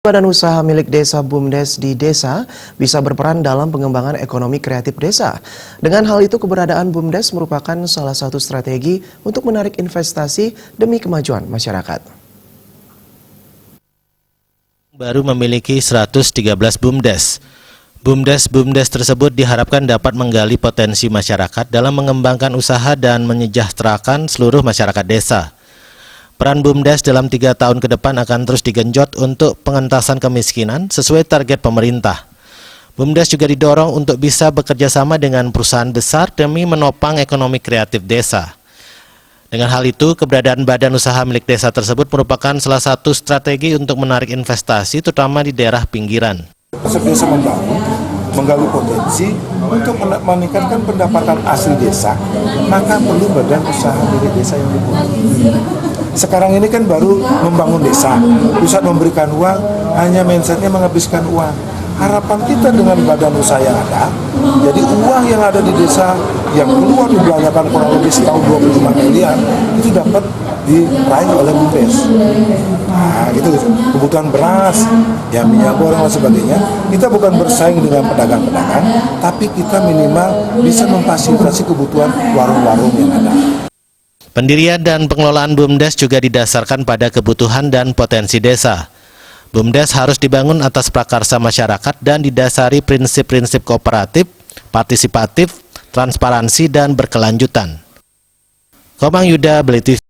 Badan usaha milik desa BUMDes di desa bisa berperan dalam pengembangan ekonomi kreatif desa. Dengan hal itu, keberadaan BUMDes merupakan salah satu strategi untuk menarik investasi demi kemajuan masyarakat. Baru memiliki 113 BUMDes. BUMDes tersebut diharapkan dapat menggali potensi masyarakat dalam mengembangkan usaha dan menyejahterakan seluruh masyarakat desa. Peran BUMDes dalam 3 tahun ke depan akan terus digenjot untuk pengentasan kemiskinan sesuai target pemerintah. BUMDes juga didorong untuk bisa bekerja sama dengan perusahaan besar demi menopang ekonomi kreatif desa. Dengan hal itu, keberadaan badan usaha milik desa tersebut merupakan salah satu strategi untuk menarik investasi, terutama di daerah pinggiran. Desa membangun, menggali potensi untuk meningkatkan pendapatan asli desa, maka perlu badan usaha milik desa yang dibuat. Sekarang ini kan baru membangun desa, pusat memberikan uang, hanya mindsetnya menghabiskan uang. Harapan kita dengan badan usaha yang ada, jadi uang yang ada di desa yang keluar dibelanjakan kurang lebih setahun 25 miliar, itu dapat diraih oleh BUMDes. Nah, itu kebutuhan beras, ya minyak goreng dan sebagainya. Kita bukan bersaing dengan pedagang-pedagang, tapi kita minimal bisa memfasilitasi kebutuhan warung-warung yang ada. Pendirian dan pengelolaan BUMDes juga didasarkan pada kebutuhan dan potensi desa. BUMDes harus dibangun atas prakarsa masyarakat dan didasari prinsip-prinsip kooperatif, partisipatif, transparansi, dan berkelanjutan. Komang Yuda, Beli TV.